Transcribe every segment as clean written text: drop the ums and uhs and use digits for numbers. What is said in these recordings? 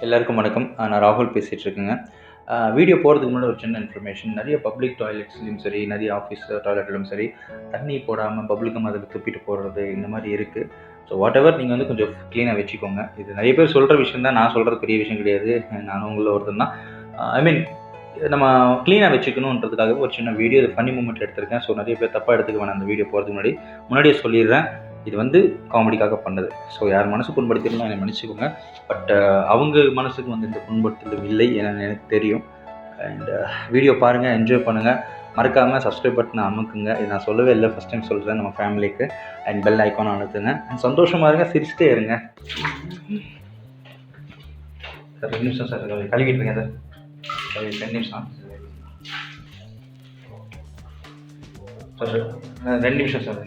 எல்லாருக்கும் வணக்கம். நான் ராகுல் பேசிகிட்டு இருக்கேங்க. வீடியோ போகிறதுக்கு முன்னாடி ஒரு சின்ன இன்ஃபர்மேஷன். நிறைய பப்ளிக் டாய்லெட்ஸ்லையும் சரி, நிறைய ஆஃபீஸ் டாய்லெட்லையும் சரி, தண்ணி போடாமல் பப்ளிக்கம் அதில் துப்பிட்டு போடுறது இந்த மாதிரி இருக்குது. ஸோ வாட் எவர் நீங்கள் வந்து கொஞ்சம் க்ளீனாக வச்சுக்கோங்க. இது நிறைய பேர் சொல்கிற விஷயம் தான், நான் சொல்கிறது பெரிய விஷயம் கிடையாது. நானும் உங்களில் ஒருத்தன் தான். ஐ மீன் நம்ம க்ளீனாக வச்சுக்கணுன்றதுக்காக ஒரு சின்ன வீடியோ, இது ஃபன்னி மூமெண்ட் எடுத்திருக்கேன். ஸோ நிறைய பேர் தப்பாக எடுத்துக்க வேணாம். அந்த வீடியோ போகிறதுக்கு முன்னாடியே சொல்லிடுறேன், இது வந்து காமெடிக்காக பண்ணது. ஸோ யார் மனசு புண்படுத்திருந்தால் என்னை மன்னிச்சுக்கோங்க. பட் அவங்க மனசுக்கு வந்து இந்த புண்படுத்தல் இல்லை ஏன்னா எனக்கு தெரியும். அண்ட் வீடியோ பாருங்கள், என்ஜாய் பண்ணுங்கள். மறக்காமல் சப்ஸ்கிரைப் பட்டனை அமுக்குங்க. இது நான் சொல்லவே இல்லை, ஃபஸ்ட் டைம் சொல்கிறேன் நம்ம ஃபேமிலிக்கு. அண்ட் பெல் ஐக்கான் அழுத்துங்க. அண்ட் சந்தோஷமாக இருங்க, சிரிச்சிட்டே இருங்க. சார் 2 நிமிஷம் சார், கழுவிட்டு இருக்கேன் சார். 2 நிமிஷம் சார், 2 நிமிஷம் சார்.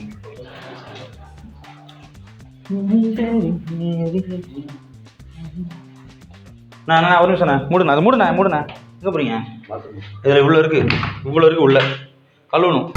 நான் ஒரு நிமிஷம்ண்ணா, மூடுண்ணா, அது மூடுண்ணா. எங்கே போகிறீங்க? இதில் இவ்வளோ இருக்குது உள்ள கழுவணும்.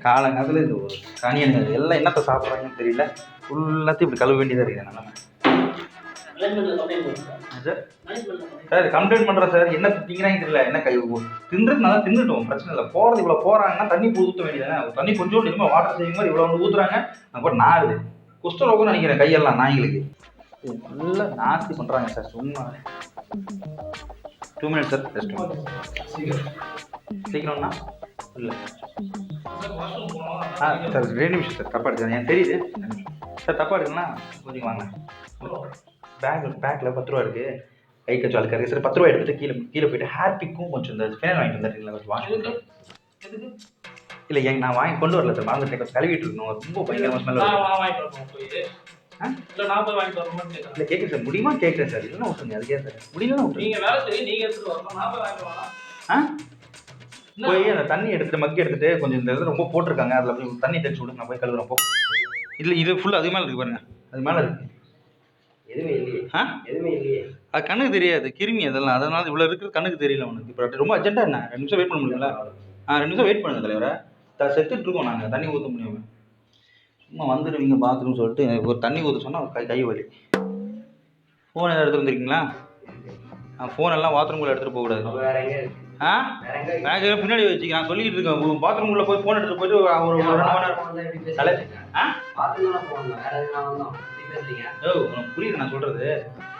காலங்காலத்தில் இது ஒரு காணியங்கள் எல்லாம் என்னத்தை சாப்பிட்றாங்கன்னு தெரியல. ஃபுல்லாத்தையும் இப்படி கழுவ வேண்டியதாக இருக்குது நம்ம. சார் கம்ப்ளைண்ட் பண்ணுறேன் சார். என்ன திங்கிறாங்க தெரியல. என்ன தின்றது நல்லா தின்னுட்டோம், பிரச்சனை இல்லை. போகிறது இவ்வளோ போகிறாங்கன்னா தண்ணி ஊற்ற வேண்டியதானே. தண்ணி கொஞ்சோண்டு இனிமேல் வாட்டர் சேவிங் மாதிரி இவ்வளோ ஒன்று ஊற்றுறாங்க. அப்புறம் நாடு குஷ்டரோகம்னு நினைக்கிறேன் கையெல்லாம் நாய்களுக்கு. நல்லா நாஸ்தி பண்ணுறாங்க சார். சும்மா 2 மினிட்ஸ் சார், ஜஸ்ட் சீக்கிரம்ண்ணா. இல்லை சார் 2 நிமிஷம் சார். தப்பாக எடுத்து எனக்கு தெரியுது சார். தப்பாக எடுக்குன்னா கொஞ்சம் வாங்க. பேக்கில் 10 ரூபா இருக்குது. கை கச்சு அழுக்காக இருக்குது சார். 10 ரூபா எடுத்துகிட்டு கீழே போய்ட்டு ஹேர்பிக்கும் கொஞ்சம் இந்த ஃபேன் வாங்கிட்டு வந்துடுறீங்களா? கொஞ்சம் வாங்க. இல்லை நான் வாங்கி கொண்டு வரல சார், மறந்துட்டேன். கொஞ்சம் கழுவிட்டு இருக்கணும். ரொம்ப பயங்கரமாக ஸ்மெல் இல்லை. கேட்குறேன் சார், முடியுமா கேட்குறேன் சார். இல்லைன்னா விட்டுருங்க, அதுக்கே சார் முடியலன்னா போய் அந்த தண்ணி எடுத்துகிட்டு மக்கி எடுத்துகிட்டு கொஞ்சம் இந்த இதில் ரொம்ப போட்டிருக்காங்க, அதில் போய் தண்ணி தெளிச்சு விடுங்க. நான் போய் கழுவுறேன் போ. இல்லை இது ஃபுல்லாக அது மேலே இருக்குது பாருங்க, அது மேலே இருக்குது. எதுவுமே இல்லையே. அது கண்ணுக்கு தெரியாது, கிருமி அதெல்லாம். அதனால இவ்வளோ இருக்குது, கண்ணுக்கு தெரியல உனக்கு. இப்போ ரொம்ப அர்ஜென்ட்டாக என்ன 2 நிமிஷம் வெயிட் பண்ண முடியுங்களா? 2 நிமிஷம் வெயிட் பண்ணுங்க தலைவரை. செத்துட்டு இருக்கோம் நாங்கள், தண்ணி ஊற்ற முடியாமல். சும்மா வந்துடுவீங்க பாத்ரூம் சொல்லிட்டு ஒரு தண்ணி ஊற்ற சொன்னால் கை வலி. ஃபோன் எதாவது எடுத்துகிட்டு வந்துருக்கீங்களா? ஃபோனெல்லாம் பாத்ரூம்குள்ளே எடுத்துகிட்டு போகக்கூடாது. பேக் பின்னாடி வச்சுக்க. நான் சொல்லிக்கிட்டு இருக்கேன், பாத்ரூம்குள்ளே போய் ஃபோன் எடுத்துகிட்டு போயிட்டு ஒரு 2 மணி நேரம். உனக்கு புரியுது நான் சொல்கிறது.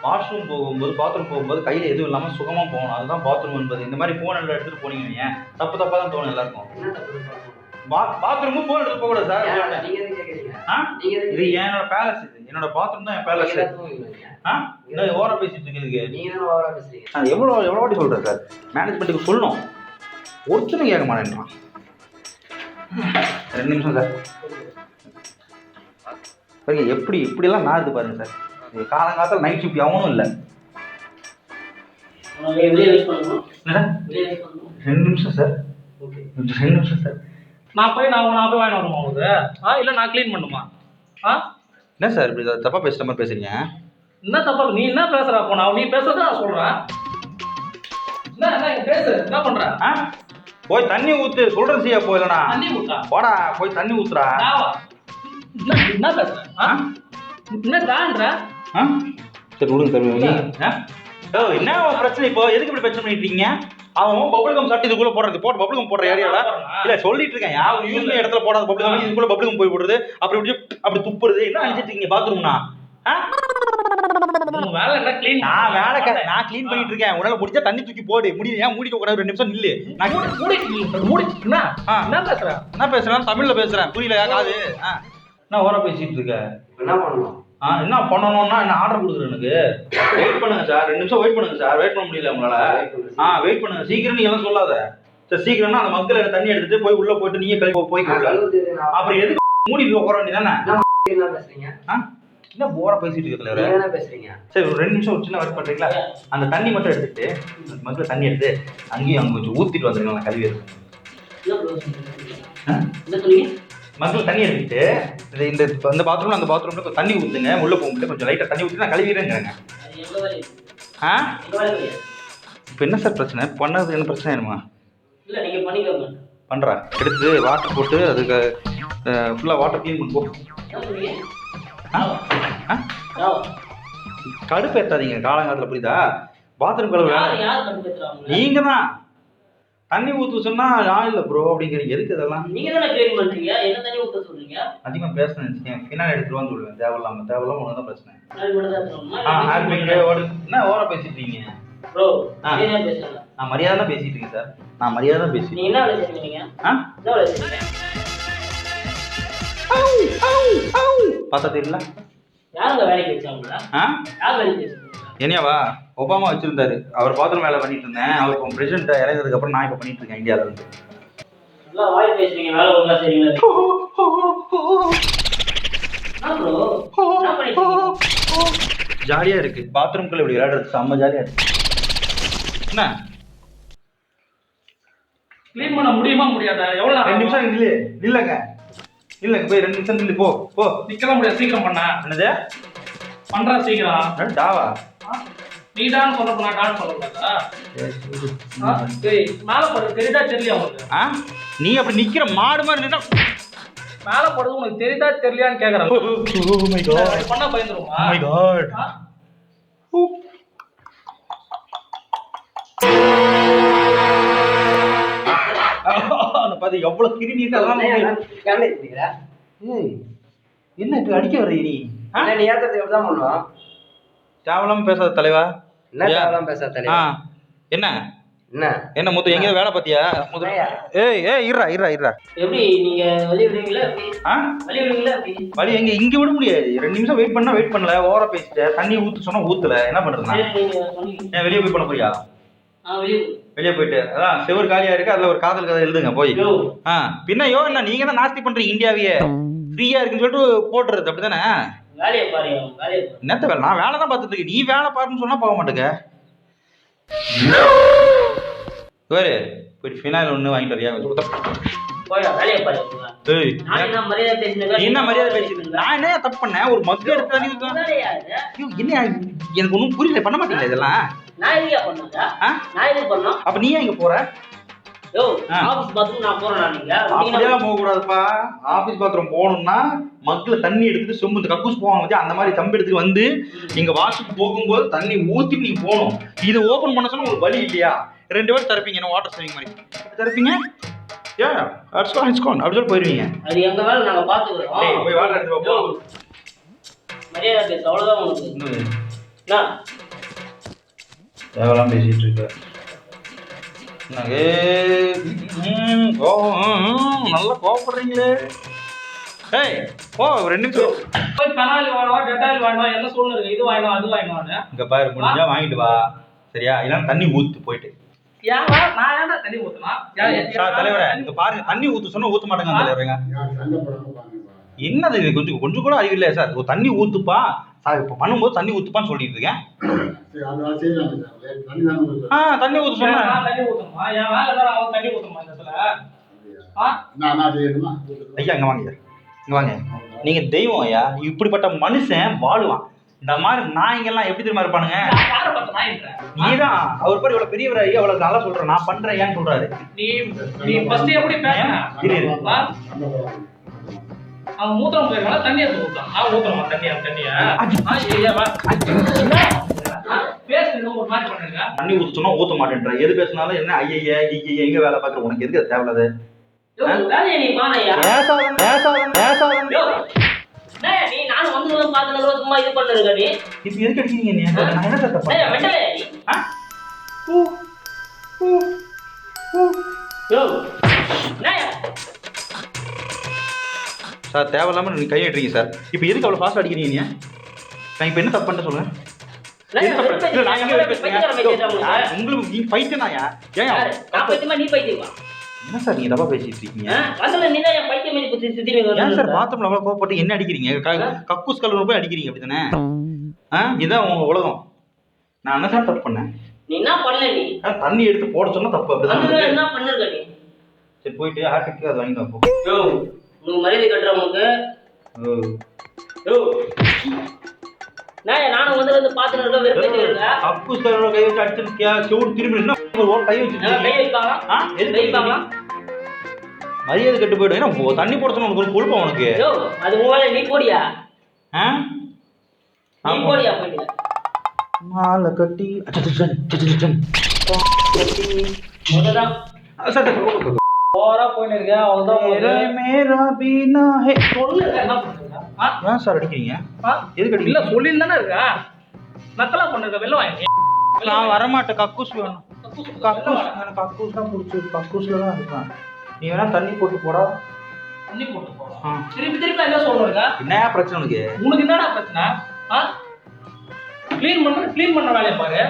வாஷ்ரூம் போகும்போது, பாத்ரூம் போகும்போது கையில் எதுவும் இல்லாமல் சுகமாக போகணும். அதுதான் பாத்ரூம் என்பது. இந்த மாதிரி ஃபோன் எல்லாம் எடுத்துகிட்டு போனீங்க ஏன் தப்பாக தான் தோணும் எல்லாருக்கும். பாத்ரூமும் ஃபோன் எடுத்துகிட்டு போகக்கூடாது சார். இது என்னோட பேலஸ், இது என்னோட பாத்ரூம் தான் என் பேலஸ். ஓவரா பேசிட்டு இருக்கு. நான் எவ்வளோ வாட்டி சொல்கிறேன் சார், மேனேஜ்மெண்ட்டுக்கு சொல்லணும். ஒருத்தனை கேட்க மாட்டேன்றான். 2 நிமிஷம் சார். பாருங்க இப்படியெல்லாம் நாடுது பாருங்க சார். காலங்காலத்தில் நைட் ஷிஃப்ட் எவனும் இல்லை. 2 நிமிஷம் சார். 2 நிமிஷம் சார். நான் போய் வாங்கி வரணுமா உங்களுக்கு? இல்லை நான் க்ளீன் பண்ணுமா? என்ன சார் இப்படி தப்பாக பேசுகிற மாதிரி பேசுறீங்க? என்ன தப்பா? நீ என்ன பேசுற? அப்போ நீ பேசுறத நான் சொல்கிறேன். என்ன பேசு, என்ன பண்ணுற? போய் தண்ணி ஊற்று சொல்கிறேன். செய்ய போயிடலண்ணா. தண்ணி ஊற்றா? போடா போய் தண்ணி ஊற்றுறா. என்ன பேசுகிறேன்? என்ன தான்ற? சரி விடுங்க சார். என்ன பிரச்சனை இப்போ? எதுக்கு இப்படி பிரச்சனை பண்ணிட்டு இருக்கீங்க? அவன் பபுள்கம் சாப்பிட்டு இதுக்குள்ளே போடுறது, போட்டு பபுள்கம் போடுற ஏரியாவில் இல்லை சொல்லிட்டு இருக்கேன். யாரும் யூஸ் இடத்துல போடாத பபுள்கம் இதுக்குள்ளே பபுள்கம் போய் போடுறது, அப்படி துப்புறது. என்ன நினச்சிட்டு இருக்கீங்க பாத்ரூம்னா? நான் க்ளீன் பண்ணிட்டு இருக்கேன். உன்னால முடிஞ்சா தண்ணி தூக்கி போடு. முடியல ஏன் மூடிட்டு உட்காந்து 2 நிமிஷம் நில்லு. என்ன பேசுறேன்? தமிழ்ல பேசுறேன், புரியல காது. நான் ஓரா பேசிட்டு இருக்கேன். என்ன பண்ணணும்னா என்ன ஆர்டர் கொடுக்குறேன். எனக்கு வெயிட் பண்ணுங்க சார், 2 நிமிஷம் வெயிட் பண்ணுங்க சார். வெயிட் பண்ண முடியல உங்களால? வெயிட் பண்ணுங்க சீக்கிரம். நீங்க எல்லாம் சொல்லாத சார். சீக்கிரம்னா அந்த மக்கள் தண்ணி எடுத்துட்டு போய் உள்ள போயிட்டு நீங்க போய் அப்புறம் எதுக்கு மூடிட்டு உட்கார வேண்டியதானே? என்ன போரா பேசிட்டு இருக்க பேசுறீங்க? சரி ஒரு 2 நிமிஷம் ஒரு சின்ன ஒர்க் பண்றீங்களா? அந்த தண்ணி மட்டும் எடுத்துட்டு மக்கள் தண்ணி எடுத்து அங்கேயும் அங்கே கொஞ்சம் ஊத்திட்டு வந்துருங்க. நான் கழுவி மக்கள் தண்ணி எடுத்துட்டு இந்த பாத்ரூம்ல அந்த பாத்ரூம்ல தண்ணி ஊற்றுங்க. உள்ள போக முடியல, கொஞ்சம் லைட்டாக தண்ணி ஊற்றி நான் கழுவிடுறேங்கிறேங்க. இப்போ என்ன சார் பிரச்சனை? பண்ணது என்ன பிரச்சனை வேணுமா? இல்ல நீங்க பண்ணிக்கோங்க. பண்ணுறா எடுத்து வாட்டர் போட்டு அதுக்கு ஃபுல்லாக வாட்டர் க்ளீன் பண்ணி போ. என்ன சொல்றீங்க? ஆ கடுப்பு ஏற்றாதீங்க காலங்காலத்தில், புரியுதா? பாத்ரூம் கழுவு யார் கண்டுபிடிச்சாங்க? நீங்கள் தான் தண்ணி ஊற்று சொன்னால் நான் இல்லை ப்ரோ அப்படிங்கிறீங்க. எதுக்கு இதெல்லாம்? நீங்க தானே க்ளீன் பண்றீங்க, என்ன தண்ணி ஊத்த சொல்றீங்க? அதிகமாக பேசணும்னு நினச்சிக்கேன், ஃபினால் எடுத்துருவான்னு சொல்லுவேன். தேவையில்லாமல் ஒன்று தான் பிரச்சனை. அது மட்டும் தான் சொல்லணுமா? ஹேர்பிக்கு ஓடு என்ன ஓர பேசிட்டு இருக்கீங்க ப்ரோ? நீங்க என்ன பேசுறீங்க? நான் மரியாதை தான் பேசிட்டு இருக்கேன் சார், நான் மரியாதை தான் பேசிட்டு. நீங்க என்ன வேலை செய்றீங்க? நீங்க என்ன வேலை செய்றீங்க? பார்த்தா தெரியல? யாருங்க வேலைக்கு வச்சாங்களா? யார் வேலைக்கு வச்சாங்க? என்னையாவா? ஒபாமா வச்சிருந்தாரு, அவர் பாத்ரூம் வேலை பண்ணிட்டு இருந்தேன். அவர் இப்போ பிரசிடென்ட் இறந்ததுக்கு அப்புறம் நான் இப்போ பண்ணிட்டு இருக்கேன் இந்தியாவில் இருந்து. நல்லா வாய் பேசுறீங்க, வேலை ஒழுங்கா செய்றீங்களா? ஜாலியா இருக்கு பாத்ரூம்குள்ள இப்படி விளையாடுறது, செம்ம ஜாலியா இருக்கு. என்ன க்ளீன் பண்ண முடியுமா முடியாதா? எவ்வளவு 2 நிமிஷம் இல்லங்க போய் 2 நிமிஷம் நில்லு. போ நிக்கலாம் முடியாது, சீக்கிரம் பண்ண. என்னது பண்றா சீக்கிரம். டாவா நீ டான் சொல்ல போனா டான் சொல்லக்கூடாதா? மேல போடுறது தெரியுதா தெரியலையா உங்களுக்கு? நீ அப்படி நிக்கிற மாடு மாதிரி நின்னா மேல போடுறது உனக்கு தெரியுதா தெரியலையான்னு கேக்குறேன். Oh my god, பண்ணா பயந்துருமா? oh my god. பாத்து எவ்வளவு கிருமி இருக்கு. அதெல்லாம் என்ன இப்ப அடிக்க வர்ற நீ? நீ ஏத்தது எப்படிதான் பண்ணுவோம்? தேவலாம பேசாத தலைவா. என்ன தேவலாம் பேசாத தலைவா? என்ன என்ன என்ன முத்து எங்க வேலை பாத்தியா? இருடா எப்படி நீங்க வெளிய விடுவீங்களா? வெளிய விடுவீங்களா? வழி எங்க இங்க விட முடியாது. 2 நிமிஷம் வெயிட் பண்ணல, ஓவரா பேசிட்ட. தண்ணி ஊத்து சொன்னா ஊத்தல, என்ன பண்றது? ஏன் வெளியே போய் பண்ண போறியா? வெளியே போயிட்டு அதான் செவர் காலியா இருக்கு, அதுல ஒரு காதல் கதை எழுதுங்க போய். பின்ன என்ன நீங்க தான் நாஸ்தி பண்றீங்க இந்தியாவையே. ஃப்ரீயா இருக்குன்னு சொல்லிட்டு போட்டுறது, அப்படிதானே? என்னத்த வேலை? நான் வேலை தான் பார்த்துட்டு இருக்கேன், நீ வேலை பாருன்னு சொன்னா போக மாட்டேங்க. போயிட்டு ஃபினாயில் ஒன்று வாங்கிட்டு வரியா? என்ன மரியாதை பேசிட்டு? நான் என்ன தப்பு பண்ணேன்? ஒரு மக்கு எடுத்து என்ன எனக்கு ஒன்றும் புரியல, பண்ண மாட்டீங்களா இதெல்லாம்? அப்ப நீ எங்க போற? அப்படியெல்லாம் போக கூடாதுப்பா. ஆபீஸ் பாத்ரூம் போகணும்னா மக்குல தண்ணி எடுத்துட்டு சொம்பு கக்கூஸ் போவாங்க, அந்த மாதிரி தம்பு எடுத்துட்டு வந்து எங்க வாஷுக்கு போகும்போது தண்ணி ஊத்தி நீங்க போகணும். இதை ஓபன் பண்ண சொன்னா ஒரு வழி இல்லையா? 2 பேர் தரப்பீங்க, என்ன வாட்டர் சேவிங் மாதிரி தரப்பீங்க. அப்படி சொல்லி போயிருவீங்க. அது எங்க வேலை, நாங்க பாத்துக்கிறோம். போய் வாட்டர் எடுத்து போ. மரியாதை பேச அவ்வளவுதான் உனக்கு. தேவலாம் பேசிட்டு இருக்க. நல்லா கோவப்படுறீங்களே. போ 2 நிமிஷம் போய் பெனாயில் வாங்கணும், டெட்டாயில் வாங்கணும், என்ன சூழ்நிலை இது வாங்கணும் அது வாங்கணும். இங்க பாரு, முடிஞ்சா வாங்கிட்டு வா சரியா? இல்லைன்னா தண்ணி ஊத்து போயிட்டு. நான் ஏன்டா தண்ணி ஊத்தணும்? தலைவரே இங்க பாருங்க, தண்ணி ஊத்து சொன்னா ஊத்த மாட்டேங்க தலைவரங்க. என்னது இது? கொஞ்சம் கூட அறிவு இல்லையா சார்? தண்ணி ஊத்துப்பா இப்ப பண்ணும்போது தண்ணி ஊத்துப்பான்னு சொல்லிட்டு இருக்கேன். தண்ணி ஊத்து சொன்னா தண்ணி ஊத்தணுமா? என் வேலை தான் அவன் தண்ணி ஊத்தணுமா இந்த இடத்துல? ஐயா இங்க வாங்க. நீங்க தெய்வம் ஐயா. இப்படிப்பட்ட மனுஷன் வாழுவான். இந்த மாதிரி நாய்ங்கெல்லாம் எப்படி தெரியுமா இருப்பானுங்க? நீதான் அவர் பேர் இவ்வளவு பெரியவர் ஐயா, அவ்வளவு நல்லா சொல்றேன், நான் பண்றேன் ஏன்னு சொல்றாரு. நீ ஃபர்ஸ்ட் எப்படி பேசுற? அவன் மூத்திரம் போயிருக்கான், தண்ணி எடுத்து ஊத்தான். அவன் ஊத்துறமா தண்ணியா? தண்ணி ஊத்து சொன்னா ஊத்த மாட்டேன்ற. எது பேசினாலும் என்ன ஐயா எங்க வேலை பாக்குற? உனக்கு எதுக்கு தேவையில்லாத? சார் தேவையில்லாம நீங்க கை அடிக்கிறீங்க சார். இப்போ எதுக்கு அவ்வளவு ஃபாஸ்ட் அடிக்கிறீங்க? நான் இப்போ என்ன தப்பு பண்ணிட்டு சொல்லுங்க? உங்களுக்கு நீ பைத்தியனாயா? என்ன சார் நீங்க தப்பா பேசிட்டு இருக்கீங்க? ஏன் சார் பாத்ரூம்ல அவ்வளவு கோவப்பட்டு என்ன அடிக்கிறீங்க? கக்கூஸ் கலர் போய் அடிக்கிறீங்க, அப்படிதானே? இதான் உங்க உலகம். நான் என்ன சார் தப்பு பண்ணேன்? தண்ணி எடுத்து போட சொன்னா தப்பு, அப்படிதான். சரி போயிட்டு ஹார்பிக்கு அது வாங்கி தான் போ. மரியாதை கட்டுறவங்களுக்கு நானும் வந்து பார்த்துட்டு இருக்கேன் வெறுப்பிட்டு இருக்கேன். கக்கூஸ் கரோட கை வச்சு அடிச்சிருக்கியா செவுடு திரும்பி என்ன கை வச்சு கை வைப்பாங்களா? எதுக்கு கை வைப்பாங்களா? மரியாதை கெட்டு போயிடும். ஏன்னா தண்ணி போடுறதுன்னு உனக்கு ஒரு கொழுப்பா உனக்கு. யோ, அது மூவால நீ போடியா? ஆ? நீ போடியா போயிட்டு? மாலை கட்டி முததான் ஓவரா போயிட்டு இருக்க. அவ்வளவுதான் மேரா பீனா ஹே. சொல்லு என்ன பண்றீங்க? ஏன் சார் அடிக்கிறீங்க? எதுக்கு இல்ல அடிக்கிறீங்க? சொல்லின்னு தானே இருக்கா நக்கலா பண்ணிருக்க வெளில வாங்கி நான் வரமாட்டேன். கக்கூஸ் வேணும். கக்கூஸ் எனக்கு கக்கூஸ் தான் பிடிச்சி கக்கூஸ்ல தான் இருப்பேன். நீ வேணா தண்ணி போட்டு போடா. தண்ணி போட்டு போறோம் திருப்பி திருப்பி என்ன சொல்றீங்க என்ன பிரச்சனை உனக்கு? உனக்கு என்னடா பிரச்சனை க்ளீன் பண்ண வேலையை பாரு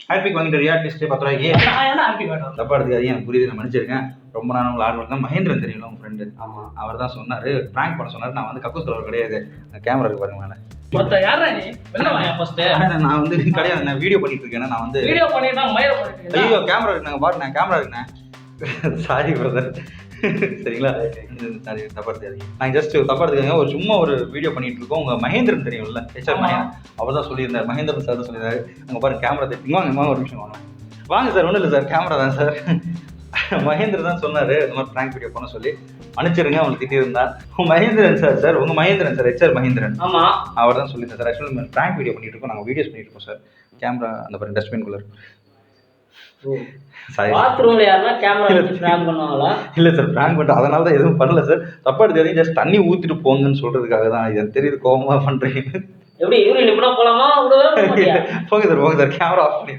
ஹாப்பிக்கு வாங்கிட்டு ரியா டெஸ்ட் 10 ரூபாய்க்கு. நான் ஏன்னா ஹாப்பி வேணும் தப்பா எடுத்துக்காதீங்க, எனக்கு புரியுது, நான் மன்னிச்சிருக்கேன். ரொம்ப நாள் உங்களை ஆர்வம் தான். மகேந்திரன் தெரியுங்களா உங்க ஃப்ரெண்டு? ஆமா. அவர் தான் சொன்னாரு, பிராங்க் பண்ண சொன்னாரு. நான் வந்து கக்கூஸ் கலவர் கிடையாது, கேமரா இருக்கு பாருங்க மேலே. மொத்த யாரா நீ வெளில வாங்க ஃபர்ஸ்ட் நான் வந்து கிடையாது, நான் வீடியோ பண்ணிட்டு இருக்கேன். நான் வந்து வீடியோ பண்ணிட்டா மயிர பண்ணிட்டு ஐயோ கேமரா இருக்குங்க பாரு, நான் கேமரா இருக்குண்ணே. சாரி பிரதர், சரிங்களா? சாரி, தப்பா எடுத்துக்காதீங்க. நான் ஜஸ்ட் தப்பா எடுத்துக்காங்க, ஒரு சும்மா ஒரு வீடியோ பண்ணிட்டு இருக்கோம். உங்க மகேந்திரன் தெரியும்ல, ஹெச்ஆர் மகேந்திரன், அவர் தான் சொல்லியிருந்தார். மகேந்திரன் சார் தான் சொல்லியிருந்தாரு, அங்கே பாருங்க கேமரா தெரியும். வாங்க ஒரு நிமிஷம் வாங்க. வாங்க சார், ஒன்றும் இல்லை சார், கேமரா தான் சார். மகேந்திரன் தான் சொன்னார் இந்த மாதிரி ப்ராங்க் வீடியோ பண்ண சொல்லி. அனுப்பிச்சிருங்க, உங்களுக்கு திட்டிருந்தா. மகேந்திரன் சார் உங்கள் மகேந்திரன் சார், ஹெச்ஆர் மகேந்திரன். ஆமா, அவர் தான் சொல்லியிருந்தார் சார். ஆக்சுவலி ப்ராங்க் வீடியோ பண்ணிட்டு இருக்கோம், நாங்கள் வீடியோஸ் பண்ணிட்டு இருக்கோம் சார். கேமரா அந்த பாருங்க டஸ்ட்பின் குள்ளர். சாரி, பாத்ரூம்ல யாருன்னா கேமரா வச்சு பிராங்க் பண்ணுவாங்களா? இல்லை சார், ப்ராங்க் பண்ணிட்டு அதனால தான் எதுவும் பண்ணல சார். தப்பா எடுத்து ஜஸ்ட் தண்ணி ஊற்றிட்டு போங்கன்னு சொல்கிறதுக்காக தான். இது எனக்கு தெரியுது, கோபமாக பண்ணுறீங்க. எப்படி யூரின் இப்படின்னா போலாமா? போங்க சார், கேமரா ஆஃப் பண்ணி